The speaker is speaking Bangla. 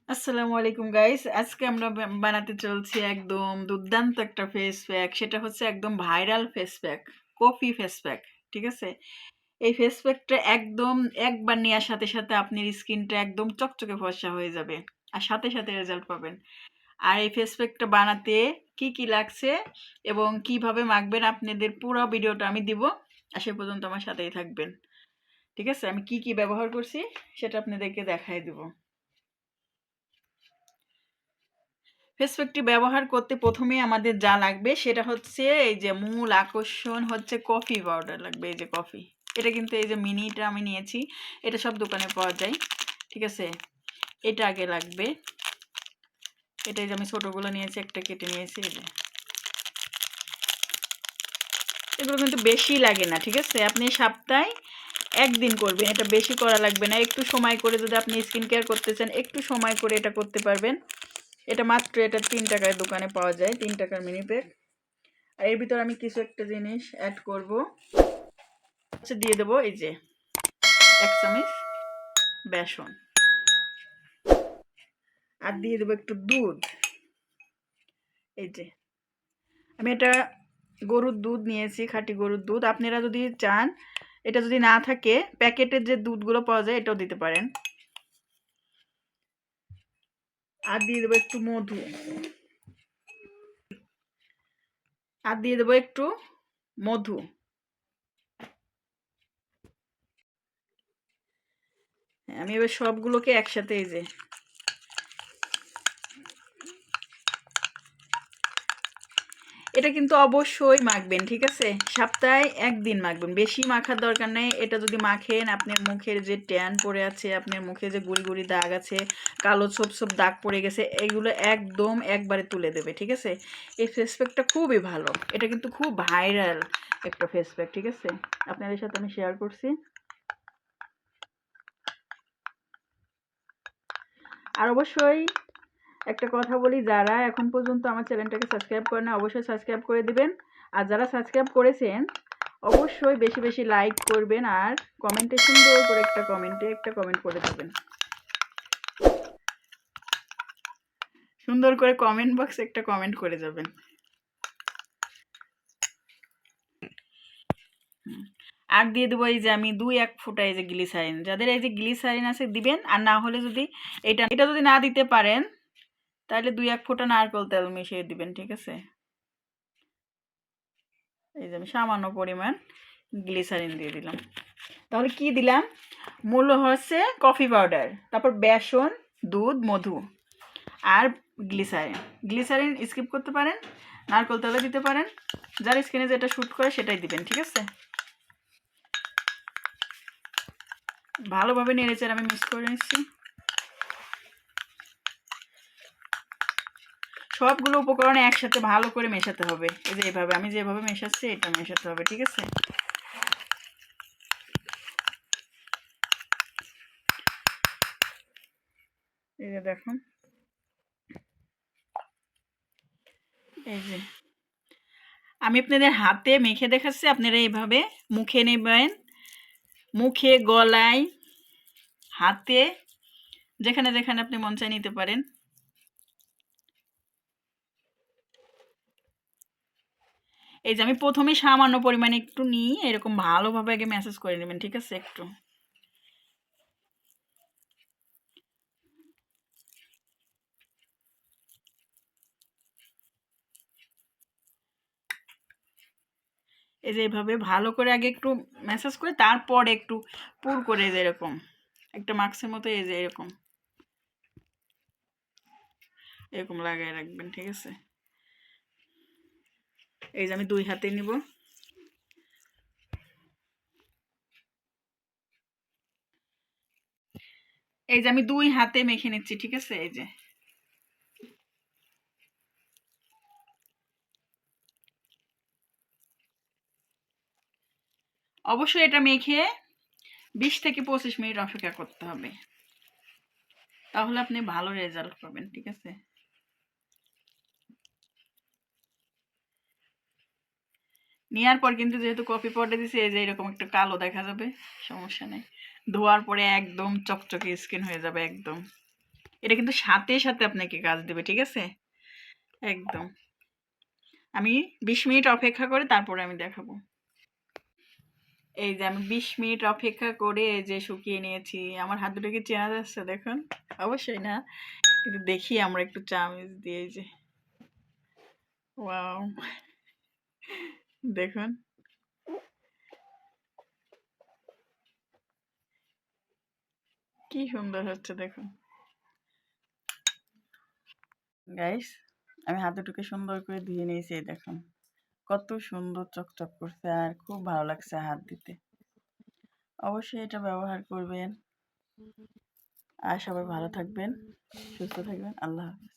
আসসালামু আলাইকুম গাইস। আজকে আমরা বানাতে চলছি একদম দুর্দান্ত একটা ফেস প্যাক। সেটা হচ্ছে একদম viral face pack, coffee face pack. ঠিক আছে? এই ফেস প্যাকটা একদম একবার নেওয়ার সাথে সাথে আপনার স্কিনটা একদম চকচকে ফর্সা হয়ে যাবে। আর সাথে সাথে রেজাল্ট পাবেন। আর এই ফেস প্যাকটা বানাতে কি কি লাগছে এবং কিভাবে মাখবেন আপনাদের পুরো ভিডিওটা আমি দিব। আর সে পর্যন্ত আমার সাথেই থাকবেন। ঠিক আছে? আমি কি কি ব্যবহার করছি সেটা আপনাদেরকে দেখাই দিব। ফেস প্যাকটি ব্যবহার করতে প্রথমেই আমাদের যা লাগবে সেটা হচ্ছে এই যে মূল আকর্ষণ হচ্ছে কফি পাউডার লাগবে। এই যে কফি, এটা কিন্তু এই যে মিনিটা আমি নিয়েছি, এটা সব দোকানে পাওয়া যায়। ঠিক আছে? এটা আগে লাগবে। এটা এই যে আমি ছোটোগুলো নিয়েছি, একটা কেটে নিয়েছি। এই যে এগুলো কিন্তু বেশি লাগে না। ঠিক আছে? আপনি সপ্তাহে একদিন করবেন, এটা বেশি করা লাগবে না। একটু সময় করে যদি আপনি স্কিন কেয়ার করতে চান, একটু সময় করে এটা করতে পারবেন। এটা মাত্র এটা 3 টাকায় দোকানে পাওয়া যায়, 3 টাকার মিনি প্যাক। আর এর ভিতর আমি কিছু একটা জিনিস অ্যাড করব। আচ্ছা, দিয়ে দেবো এই যে 1 চামচ বেসন। আর দিয়ে দেবো একটু দুধ। এই যে আমি এটা গরুর দুধ নিয়েছি, খাঁটি গরুর দুধ। আপনারা যদি চান, এটা যদি না থাকে প্যাকেটের যে দুধগুলো পাওয়া যায় এটাও দিতে পারেন। আর দিয়ে দেবো একটু মধু। আর দিয়ে দেবো একটু মধু। আমি এবার সবগুলোকে একসাথে এই যে এটা কিন্তু অবশ্যই মাখবেন। ঠিক আছে? সপ্তাহে একদিন মাখবেন, বেশি মাখার দরকার নেই। এটা যদি মাখেন, আপনার মুখের যে ট্যান পড়ে আছে, আপনার মুখে যে গুড়ি গুড়ি দাগ আছে, কালো ছোপ ছোপ দাগ পড়ে গেছে, এগুলো একদম একবারে তুলে দেবে। ঠিক আছে? এই ফেস প্যাকটা খুবই ভালো। এটা কিন্তু খুব ভাইরাল একটা ফেস প্যাক। ঠিক আছে? আপনাদের সাথে আমি শেয়ার করছি। আর অবশ্যই একটা কথা বলি, যারা এখন পর্যন্ত আমার চ্যানেলটাকে সাবস্ক্রাইব করে না, অবশ্যই সাবস্ক্রাইব করে দিবেন। আর যারা সাবস্ক্রাইব করেছেন, অবশ্যই বেশি বেশি লাইক করবেন। আর কমেন্টে সুন্দর করে একটা কমেন্ট করে দেবেন। সুন্দর করে কমেন্ট বক্সে একটা কমেন্ট করে যাবেন। আর দিয়ে দেবো এই যে আমি 2-1 ফোঁটা এই যে গ্লিসারিন। যাদের এই যে গ্লিসারিন আছে দিবেন। আর না হলে যদি এটা যদি না দিতে পারেন, তাহলে 2-1 ফোঁটা নারকেল তেল মিশিয়ে দিবেন। ঠিক আছে? এই যে আমি সামান্য পরিমাণ গ্লিসারিন দিয়ে দিলাম। তাহলে কি দিলাম? মূল হচ্ছে কফি পাউডার, তারপর বেসন, দুধ, মধু আর গ্লিসারিন। গ্লিসারিন স্কিপ করতে পারেন, নারকেল তেলও দিতে পারেন। যার স্কিনে যেটা শ্যুট করে সেটাই দিবেন। ঠিক আছে? ভালোভাবে নেড়েচেড়ে আমি মিক্স করে নিচ্ছি। সবগুলো উপকরণ একসাথে ভালো করে মেশাতে হবে। এই যে এইভাবে আমি যেভাবে মেশাচ্ছি এটা মেশাতে হবে। ঠিক আছে? এই যে দেখুন, এই যে আমি আপনাদের হাতে মেখে দেখাচ্ছি। আপনারা এইভাবে মুখে নেবেন, মুখে, গলায়, হাতে, যেখানে যেখানে আপনি মন চায় নিতে পারেন। এই যে আমি প্রথমে সামান্য পরিমাণে একটু নিয়ে এরকম ভালোভাবে আগে ম্যাসাজ করে নেবেন। ঠিক আছে? একটু এই যে এইভাবে ভালো করে আগে একটু ম্যাসাজ করে তারপর একটু পুর করে যে এরকম একটা মাস্কের মতো এই যে এরকম এরকম লাগায় রাখবেন। ঠিক আছে? এই যে আমি 2 হাতে নিব। এই যে আমি 2 হাতে মেখে নিচ্ছি। ঠিক আছে? এই যে অবশ্যই এটা মেখে 20 থেকে 25 মিনিট অপেক্ষা করতে হবে। তাহলে আপনি ভালো রেজাল্ট পাবেন। ঠিক আছে? নেওয়ার পর কিন্তু যেহেতু কফি পাউডার দিছি, এই যে এরকম একটা কালো দেখা যাবে, সমস্যা নেই। ধোয়ার পরে একদম চকচকে স্কিন হয়ে যাবে একদম। এটা কিন্তু সাথে, সাথে আপনাকে কাজ দেবে, ঠিক আছে? একদম। আমি ২০ মিনিট অপেক্ষা করে তারপরে আমি দেখাবো। এই যে আমি ২০ মিনিট অপেক্ষা করে এই যে শুকিয়ে নিয়েছি। আমার হাত দুটো কি চেনা যাচ্ছে দেখুন? অবশ্যই না। কিন্তু দেখি আমরা একটু চামিচ দিয়ে এই যে। ওয়াও! দেখুন। কি সুন্দর হচ্ছে দেখুন। গাইস, আমি হাত দুটোকে সুন্দর করে ধুয়ে নিয়েছি এই দেখুন। কত সুন্দর চকচক করছে আর খুব ভালো লাগছে হাত দিতে। অবশ্যই এটা ব্যবহার করবেন। আর সবাই ভালো থাকবেন, সুস্থ থাকবেন। আল্লাহ হাফেজ।